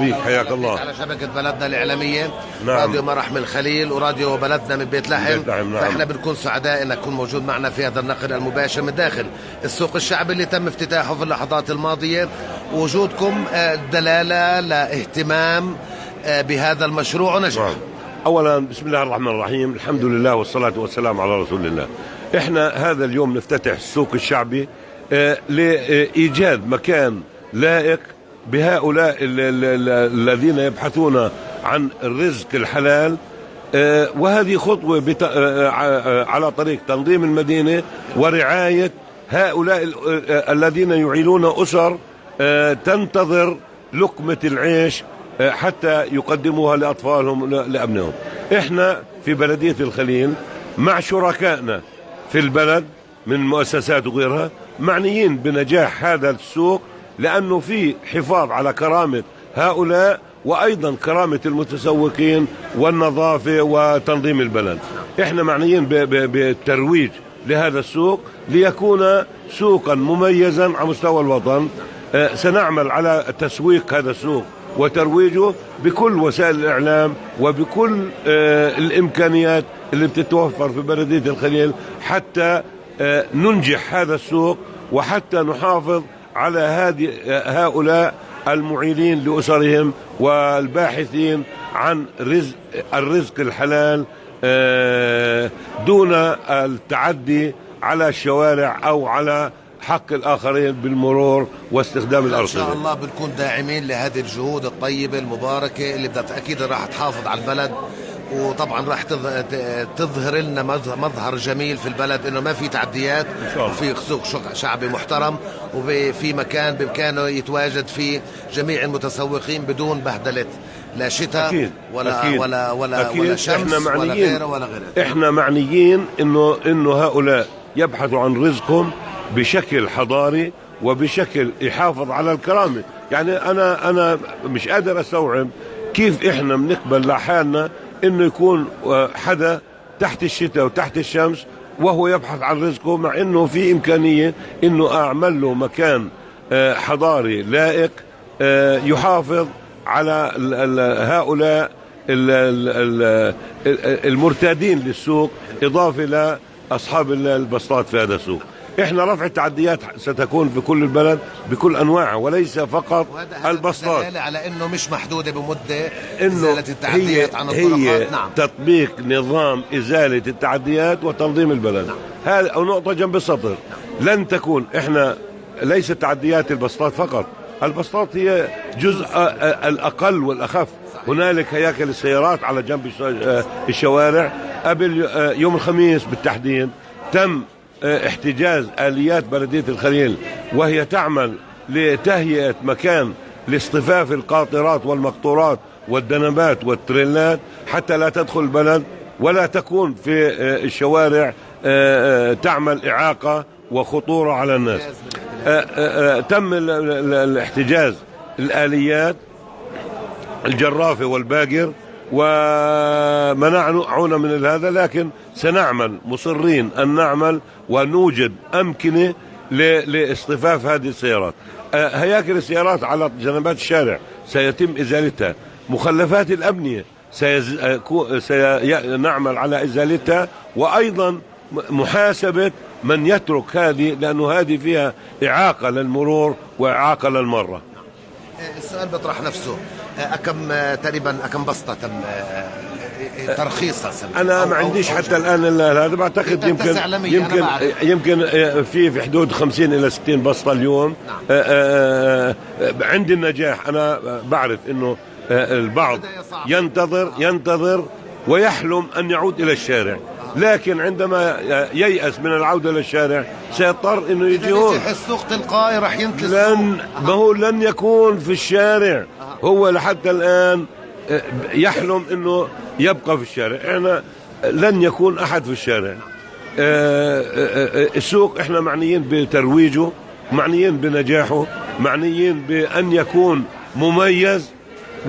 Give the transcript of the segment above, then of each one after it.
بيك حياك الله على شبكة بلدنا الإعلامية. نعم. راديو مرح من الخليل وراديو بلدنا من بيت لحم. نعم. فإحنا بنكون سعداء إنك تكون موجود معنا في هذا النقل المباشر من داخل السوق الشعبي اللي تم افتتاحه في اللحظات الماضية. وجودكم دلالة لاهتمام بهذا المشروع ونجاح. نعم. أولا بسم الله الرحمن الرحيم، الحمد لله والصلاة والسلام على رسول الله. إحنا هذا اليوم نفتتح السوق الشعبي لإيجاد مكان لائق بهؤلاء الذين يبحثون عن الرزق الحلال، وهذه خطوة على طريق تنظيم المدينة ورعاية هؤلاء الذين يعيلون أسر تنتظر لقمة العيش حتى يقدموها لأطفالهم لأبنائهم. إحنا في بلدية الخليل مع شركائنا في البلد من مؤسسات وغيرها معنيين بنجاح هذا السوق، لأنه في حفاظ على كرامة هؤلاء وأيضا كرامة المتسوقين والنظافة وتنظيم البلد. إحنا معنيين بالترويج لهذا السوق ليكون سوقا مميزا على مستوى الوطن. سنعمل على تسويق هذا السوق وترويجه بكل وسائل الإعلام وبكل الإمكانيات اللي بتتوفر في بلدية الخليل حتى ننجح هذا السوق وحتى نحافظ على هؤلاء المعيلين لأسرهم والباحثين عن الرزق الحلال دون التعدي على الشوارع أو على حق الآخرين بالمرور واستخدام الأرصفة. إن شاء الله بنكون داعمين لهذه الجهود الطيبة المباركة اللي أكيد راح تحافظ على البلد، وطبعا راح تظهر لنا مظهر جميل في البلد، انه ما في تعديات وفي سوق شعبي محترم وفي مكان بامكانه يتواجد فيه جميع المتسوقين بدون بهدله لا شتاء أكيد. ولا أكيد. ولا ولا أكيد. ولا شمس ولا غيره ولا غيره. احنا معنيين انه هؤلاء يبحثوا عن رزقهم بشكل حضاري وبشكل يحافظ على الكرامة. يعني انا مش قادر استوعب كيف احنا بنقبل لحالنا انه يكون حدا تحت الشتاء وتحت الشمس وهو يبحث عن رزقه، مع انه في امكانية انه اعمل له مكان حضاري لائق يحافظ على هؤلاء المرتادين للسوق، اضافة لاصحاب البسطات في هذا السوق. احنا رفع التعديات ستكون في كل البلد بكل انواعها وليس فقط البسطات. دلالة على انه مش محدودة بمدة إنه ازالة التعديات عن الطرقات. هي نعم. تطبيق نظام ازالة التعديات وتنظيم البلد. نعم. هذا نقطة جنب السطر. لن تكون احنا ليس تعديات البسطات فقط، البسطات هي جزء الاقل والاخف. هنالك هياكل السيارات على جنب الشوارع. قبل يوم الخميس بالتحديد تم احتجاز آليات بلدية الخليل وهي تعمل لتهيئة مكان لاصطفاف القاطرات والمقطورات والدنبات والتريلات حتى لا تدخل البلد ولا تكون في الشوارع تعمل إعاقة وخطورة على الناس. تم الاحتجاز الآليات الجرافة والباقر ومنعونا من هذا، لكن سنعمل مصرين أن نعمل ونوجد أمكنة لاصطفاف هذه السيارات. هياكل السيارات على جنبات الشارع سيتم إزالتها. مخلفات الأبنية سنعمل على إزالتها، وأيضا محاسبة من يترك هذه، لأنه هذه فيها إعاقة للمرور وإعاقة للمرة. السؤال بيطرح نفسه، تقريبا كم بسطة تم ترخيصها؟ انا ما عنديش حتى الان هذا، بعتقد يمكن في حدود 50 الى 60 بسطة اليوم. نعم. عند النجاح انا بعرف انه البعض ينتظر ويحلم ان يعود الى الشارع، لكن عندما ييأس من العودة للشارع سيضطر انه يجي هون. السوق تلقائي راح ينتهي. ما هو لن يكون في الشارع. هو لحتى الآن يحلم انه يبقى في الشارع. احنا لن يكون احد في الشارع. السوق احنا معنيين بترويجه، معنيين بنجاحه، معنيين بأن يكون مميز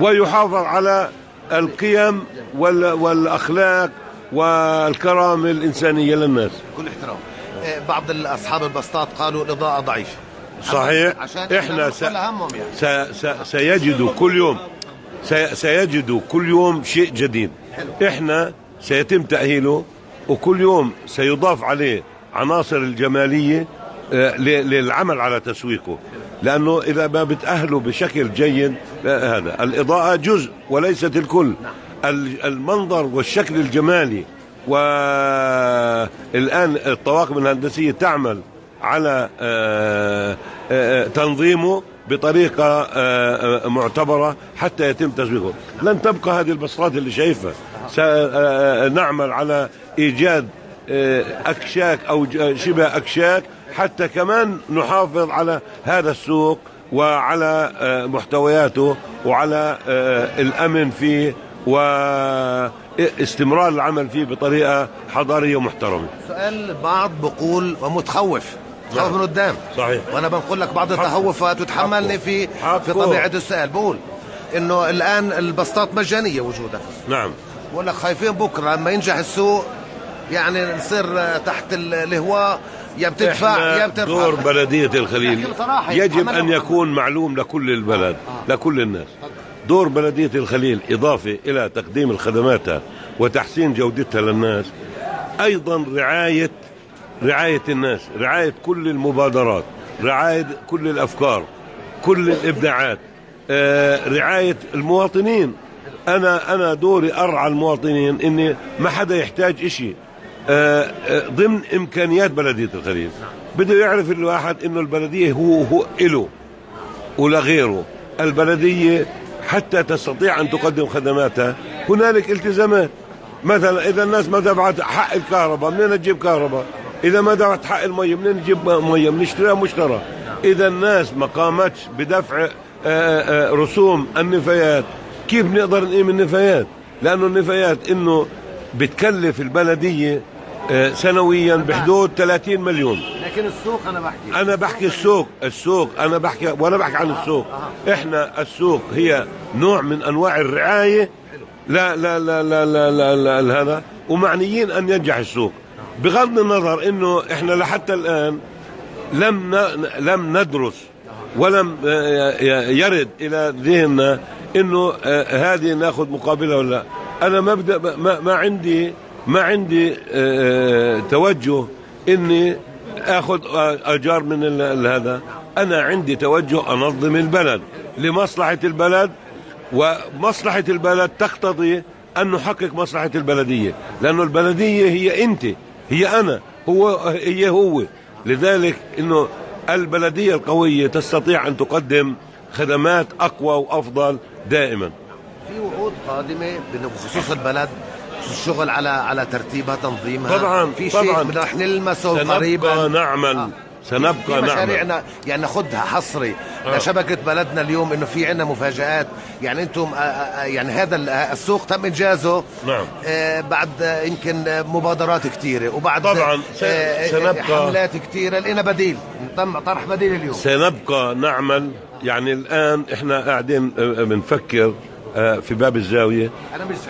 ويحافظ على القيم والأخلاق والكرامة الإنسانية للناس. كل احترام. بعض أصحاب البسطات قالوا الإضاءة ضعيفة. صحيح. احنا سيجدوا كل يوم سيجدوا كل يوم شيء جديد. احنا سيتم تأهيله، وكل يوم سيضاف عليه عناصر الجمالية للعمل على تسويقه، لأنه إذا ما بتأهله بشكل جيد، هذا الإضاءة جزء وليست الكل. المنظر والشكل الجمالي، والآن الطواقم الهندسية تعمل على تنظيمه بطريقة معتبرة حتى يتم تسويقه. لن تبقى هذه البساطات اللي شايفها، سنعمل على إيجاد أكشاك أو شبه أكشاك حتى كمان نحافظ على هذا السوق وعلى محتوياته وعلى الأمن فيه واستمرار العمل فيه بطريقة حضارية محترمة. سؤال بعض بقول ومتخوف خوف من قدام. صحيح. وانا بنقول لك بعض التخوفات وتحملني في طبيعة السؤال. بقول انه الان البسطات مجانية وجودها. نعم. بقول لك خايفين بكره لما ينجح السوق يعني نصير تحت الهواء، يا بتدفع يا بترفع. دور بلدية الخليل يجب أن يكون معلوم لكل البلد، لكل الناس. دور بلدية الخليل إضافة إلى تقديم الخدمات وتحسين جودتها للناس، أيضا رعاية الناس، رعاية كل المبادرات، رعاية كل الأفكار، كل الإبداعات، رعاية المواطنين. أنا دوري أرعى المواطنين، إني ما حدا يحتاج إشي ضمن إمكانيات بلدية الخليل. بده يعرف الواحد إنه البلدية هو إله ولغيره. البلدية حتى تستطيع أن تقدم خدماتها هنالك التزامات. مثلا إذا الناس ما دفعت حق الكهرباء، منين نجيب كهرباء؟ إذا ما دفعت حق المية، منين نجيب مية؟ بنشتريها مشترى. إذا الناس ما قامتش بدفع رسوم النفايات، كيف نقدر نقيم النفايات؟ لأنه النفايات إنه بتكلف البلدية سنويا بحدود 30 مليون. لكن السوق أنا بحكي السوق أنا بحكي وأنا بحكي عن السوق. إحنا السوق هي نوع من أنواع الرعاية. لا لا لا لا لا لا, لا هذا، ومعنيين أن ينجح السوق، بغض النظر إنه إحنا لحتى الآن لم ندرس ولم يرد إلى ذهننا إنه هذه ناخذ مقابلها ولا لا. أنا ما عندي توجه إني أخذ أجار من هذا. أنا عندي توجه أنظم البلد لمصلحة البلد، ومصلحة البلد تقتضي أن نحقق مصلحة البلدية، لأنه البلدية هي أنت، هي أنا، هو. لذلك إنه البلدية القوية تستطيع أن تقدم خدمات أقوى وأفضل دائما. في وعود قادمة بخصوص البلد، الشغل على ترتيبها، تنظيمها. طبعا في شيء رح نلمسه قريبا. سنبقى مشاريعنا يعني ناخذها حصري لشبكة بلدنا اليوم، انه في عندنا مفاجآت. يعني انتم يعني هذا السوق تم انجازه. نعم. بعد يمكن مبادرات كثيرة، وبعد طبعا سنبقى حملات كثيرة، لقينا بديل، تم طرح بديل اليوم. سنبقى نعمل. يعني الآن احنا قاعدين بنفكر في باب الزاوية.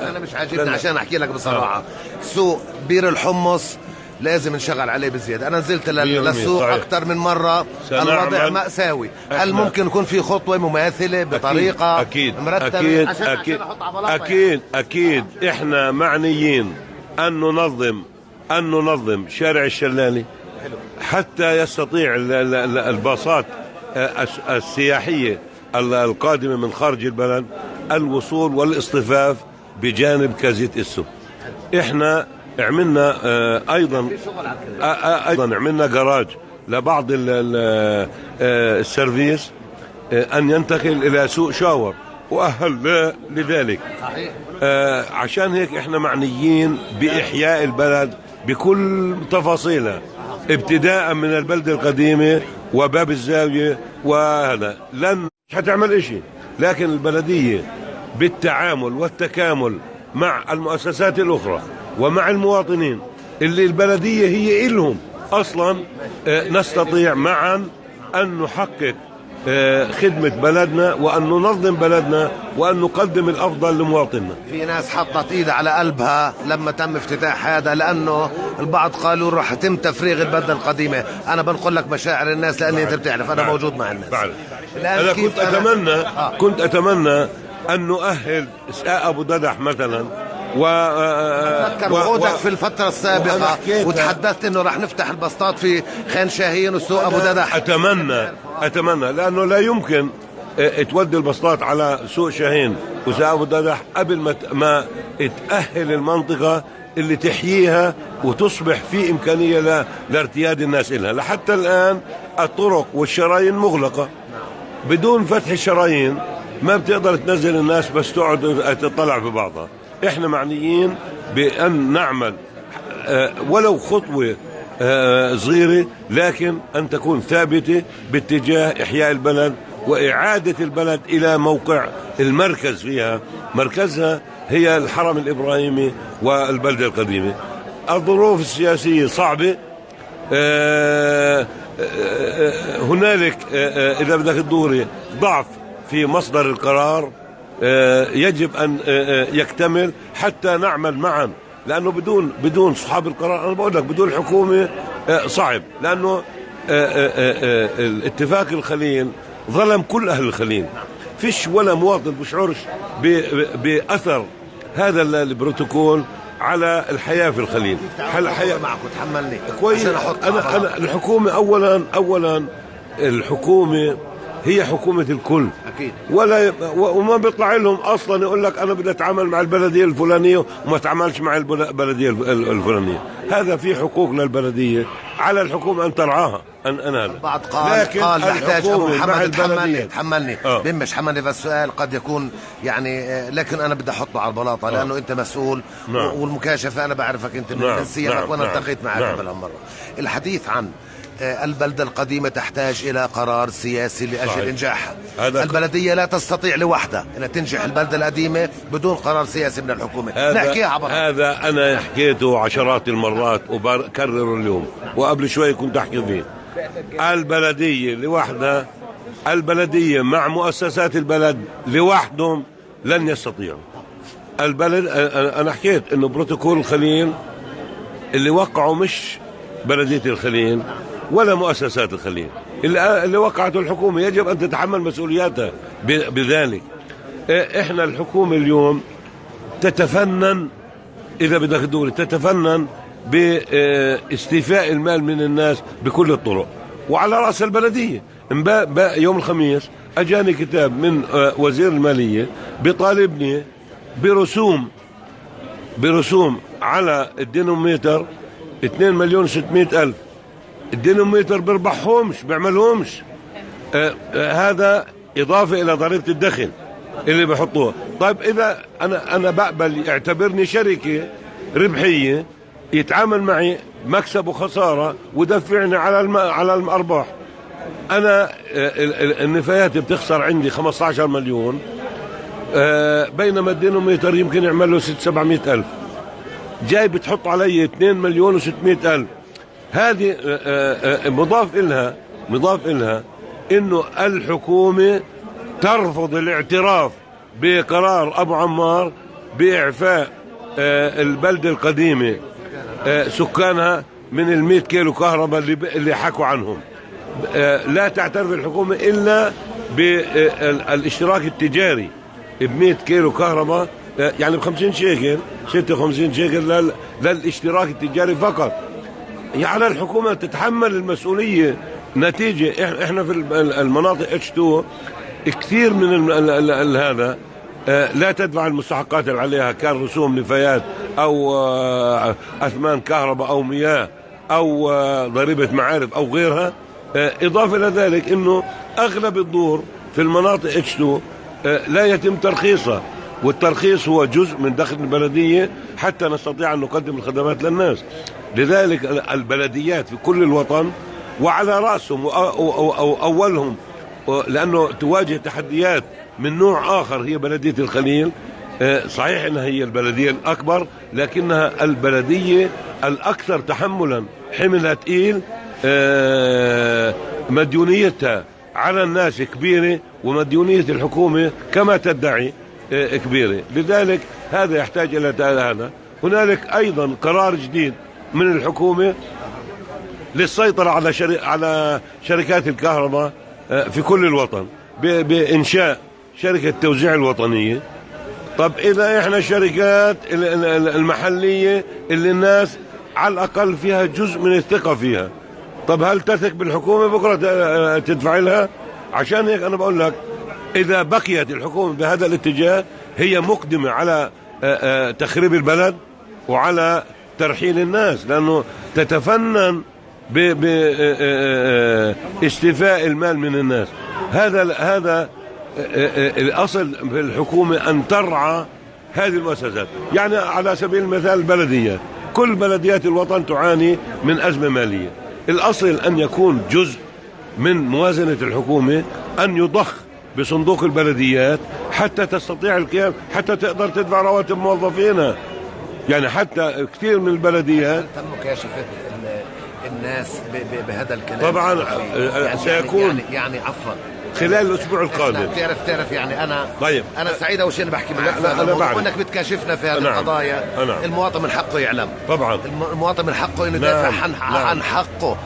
انا مش عاجبني عشان احكي لك بصراحة. سوق بير الحمص لازم نشغل عليه بزيادة. أنا نزلت للسوق أكثر من مرة، الوضع مأساوي. هل ممكن يكون في خطوة مماثلة بطريقة مرتبة؟ أكيد إحنا معنيين أن ننظم شارع الشلالي حتى يستطيع الباصات السياحية القادمة من خارج البلد الوصول والاصطفاف بجانب كازيت السوق. إحنا عملنا ايضا عملنا جراج لبعض السيرفيس ان ينتقل الى سوق شاور، واهل لذلك. صحيح. عشان هيك احنا معنيين باحياء البلد بكل تفاصيلها، ابتداء من البلدة القديمة وباب الزاوية. وهذا مش هتعمل اشي، لكن البلدية بالتعامل والتكامل مع المؤسسات الاخرى ومع المواطنين اللي البلدية هي إلهم أصلا، نستطيع معا أن نحقق خدمة بلدنا، وأن ننظم بلدنا، وأن نقدم الأفضل لمواطننا. في ناس حطت إيدها على قلبها لما تم افتتاح هذا، لأنه البعض قالوا راح يتم تفريغ البلدة القديمة. أنا بنقول لك مشاعر الناس، لأني أنت بتعرف أنا موجود مع الناس. أنا كنت أتمنى أن نؤهل أبو ددح مثلا تذكر وعودك في الفترة السابقة وتحدثت انه راح نفتح البسطات في خان شاهين وسوق ابو ددح. اتمنى لانه لا يمكن تودي البسطات على سوق شاهين وسوق ابو ددح قبل ما تأهل المنطقة اللي تحييها وتصبح في إمكانية لارتياد الناس إلها. لحتى الآن الطرق والشرايين مغلقة، بدون فتح الشرايين ما بتقدر تنزل الناس، بس تقعد تطلع في بعضها. احنا معنيين بأن نعمل ولو خطوة صغيرة، لكن أن تكون ثابتة باتجاه إحياء البلد وإعادة البلد إلى موقع المركز فيها. مركزها هي الحرم الإبراهيمي والبلدة القديمة. الظروف السياسية صعبة، هنالك إذا بدك تدوري ضعف في مصدر القرار، يجب أن يكتمل حتى نعمل معا، لأنه بدون صحاب القرار، أنا بقول لك بدون حكومة صعب، لأنه الاتفاق الخليل ظلم كل أهل الخليل. فيش ولا مواطن بشعرش بأثر هذا البروتوكول على الحياة في الخليل. الحياة معك وتحملني كويس. أنا الحكومة أولا الحكومة هي حكومة الكل أكيد، وما بيطلع لهم أصلا يقول لك أنا بدي أتعامل مع البلدية الفلانية وما أتعاملش مع البلدية الفلانية. هذا في حقوق للبلدية، على الحكومة أن ترعاها. أنا بعض قال نحتاج أبو محمد تحملني بمش حملني، بس السؤال قد يكون يعني، لكن أنا بدي أحطه على البلاطة لأنه أنت مسؤول. والمكاشفة أنا بعرفك أنت من سيامك وأنا التقيت معك قبل هالمرة. الحديث عن البلدة القديمة تحتاج إلى قرار سياسي لأجل إنجاحها. البلدية لا تستطيع لوحدها أن تنجح البلدة القديمة بدون قرار سياسي من الحكومة. نحكيها عبر هذا أنا حكيته عشرات المرات وبكرره اليوم، وقبل شوي كنت أحكي فيه. البلدية لوحدها، البلدية مع مؤسسات البلد لوحدهم لن يستطيعوا. البلد أنا حكيت إنه بروتوكول الخليل اللي وقعوا مش بلدية الخليل ولا مؤسسات الخليل، اللي وقعته الحكومة، يجب أن تتحمل مسؤولياتها بذلك. إحنا الحكومة اليوم تتفنن، إذا بدك تدوري تتفنن باستيفاء المال من الناس بكل الطرق، وعلى رأس البلدية. يوم الخميس أجاني كتاب من وزير المالية بيطالبني برسوم على الدينوميتر 2,600,000. الدينوميتر بربحهمش بيعملهمش. هذا إضافة إلى ضريبة الدخل اللي بحطوها. طيب إذا أنا بقبل يعتبرني شركة ربحية، يتعامل معي مكسب وخسارة ودفعني على الأرباح. أنا النفايات بتخسر عندي 15 مليون، بينما الدينوميتر يمكن يعمل له 600-700,000. جاي بتحط علي 2,600,000. هذه مضاف إلها إنه الحكومة ترفض الاعتراف بقرار أبو عمار بإعفاء البلدة القديمة سكانها من 100 كيلو كهرباء اللي حكوا عنهم. لا تعترف الحكومة إلا بالاشتراك التجاري 100 كيلو كهرباء، يعني ب50 شيكل 56 شيكل للاشتراك التجاري فقط. يعني الحكومة تتحمل المسؤولية. نتيجة احنا في المناطق H2 كثير من هذا لا تدفع المستحقات اللي عليها، كان رسوم نفايات أو أثمان كهرباء أو مياه أو ضريبة معارف أو غيرها. إضافة إلى ذلك إنه أغلب الدور في المناطق H2 لا يتم ترخيصها، والترخيص هو جزء من دخل البلدية حتى نستطيع أن نقدم الخدمات للناس. لذلك البلديات في كل الوطن وعلى رأسهم أو أولهم، لأنه تواجه تحديات من نوع آخر، هي بلدية الخليل. صحيح أنها هي البلدية الأكبر، لكنها البلدية الأكثر تحملا، حملها تقيل، مديونيتها على الناس كبيرة، ومديونية الحكومة كما تدعي كبيرة. لذلك هذا يحتاج إلى هذا. هنالك أيضا قرار جديد من الحكومة للسيطرة على شركات الكهرباء في كل الوطن، بإنشاء شركة توزيع الوطنية. طب إذا إحنا الشركات المحلية اللي الناس على الأقل فيها جزء من الثقة فيها، طب هل تثق بالحكومة بكرة تدفع لها؟ عشان هيك أنا بقول لك إذا بقيت الحكومة بهذا الاتجاه هي مقدمة على تخريب البلد وعلى ترحيل الناس، لأنه تتفنن باستيفاء المال من الناس. هذا الأصل في الحكومة أن ترعى هذه المؤسسات. يعني على سبيل المثال البلديات، كل بلديات الوطن تعاني من أزمة مالية. الأصل أن يكون جزء من موازنة الحكومة أن يضخ بصندوق البلديات حتى تستطيع القيام، حتى تقدر تدفع رواتب موظفينها. يعني حتى كثير من البلديات تم مكاشفة الناس بهذا الكلام. طبعا سيكون يعني عفوا خلال الأسبوع القادم. تعرف يعني طيب. أنا سعيد أول شيء أنا بحكي معك وأنك بتكاشفنا في هذه القضايا. المواطن من حقه يعلم. طبعا المواطن من حقه إنه يدافع عن حقه.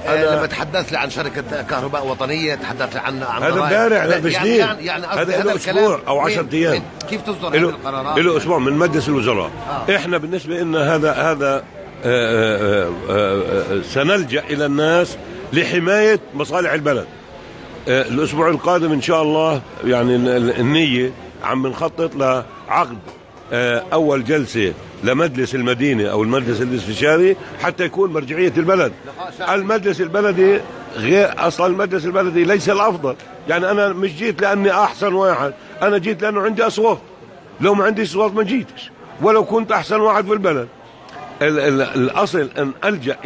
لما تحدثت لي عن شركة كهرباء وطنية، تحدثت لي عن هذا امبارح يعني هذا أسبوع أو 10 أيام. كيف تصدر هذه القرارات؟ له أسبوع من مجلس الوزراء. إحنا بالنسبة لنا هذا سنلجأ إلى الناس لحماية مصالح البلد. الأسبوع القادم إن شاء الله يعني النية عم بنخطط لعقد أول جلسة لمجلس المدينة أو المجلس الاستشاري حتى يكون مرجعية البلد. المجلس البلدي غير أصلا، المجلس البلدي ليس الأفضل. يعني أنا مش جيت لأني أحسن واحد، أنا جيت لأنه عندي أصوات. لو ما عندي أصوات ما جيتش ولو كنت أحسن واحد في البلد. الأصل أن ألجأ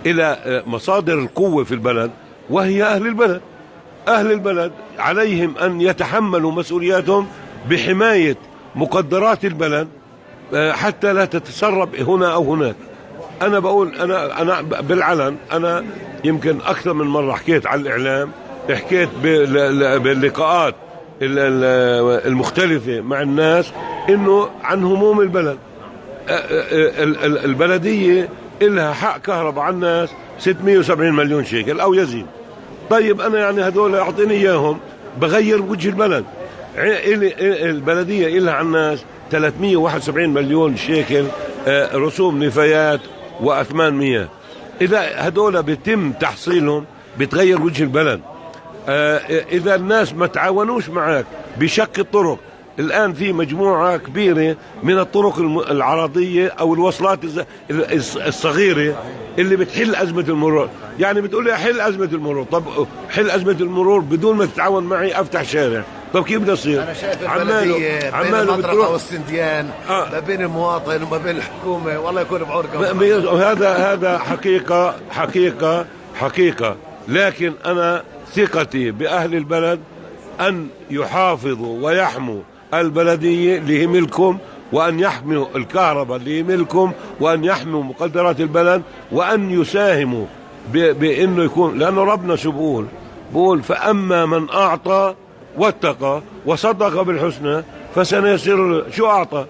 إلى مصادر القوة في البلد، وهي أهل البلد. أهل البلد عليهم أن يتحملوا مسؤولياتهم بحماية مقدرات البلد حتى لا تتسرب هنا أو هناك. أنا بقول أنا بالعلن، أنا يمكن أكثر من مرة حكيت على الإعلام، حكيت باللقاءات المختلفة مع الناس إنه عن هموم البلد. البلدية إلها حق كهرباء على الناس 670 مليون شيكل أو يزيد. طيب أنا يعني هذول أعطيني إياهم بغير وجه البلد. البلدية إلها على الناس 371 مليون شيكل رسوم نفايات وأثمان مياه. إذا هذول بيتم تحصيلهم بتغير وجه البلد. إذا الناس ما تعاونوش معك بشق الطرق، الآن في مجموعة كبيرة من الطرق العرضية أو الوصلات الصغيرة اللي بتحل أزمة المرور. يعني بتقول لي حل أزمة المرور، طب حل أزمة المرور بدون ما تتعاون معي أفتح شارع، طب كيف بدي أصير؟ أنا شايف البلدية بين المطرقة والسنديان، ما بين المواطن وما بين الحكومة، والله يكون بعوركم. هذا حقيقة. لكن أنا ثقتي بأهل البلد أن يحافظوا ويحموا البلدية اللي هي ملكهم، وأن يحموا الكهرباء اللي هي ملكهم، وأن يحموا مقدرات البلد، وأن يساهموا بأنه يكون، لأنه ربنا شو بقول فأما من أعطى واتقى وصدق بالحسنى فسنيسر. شو أعطى؟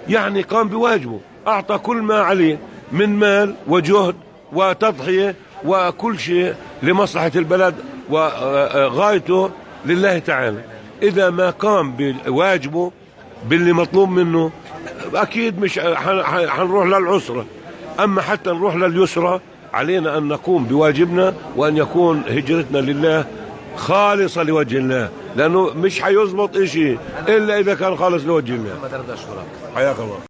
يعني قام بواجبه، أعطى كل ما عليه من مال وجهد وتضحية وكل شيء لمصلحة البلد وغايته لله تعالى. إذا ما قام بواجبه باللي مطلوب منه أكيد مش حنروح للعسرة. أما حتى نروح لليسرى علينا أن نقوم بواجبنا، وأن يكون هجرتنا لله خالصة لوجه الله، لأنه مش حيزبط إشي إلا إذا كان خالص لوجه الله. أشكرك. حياك الله.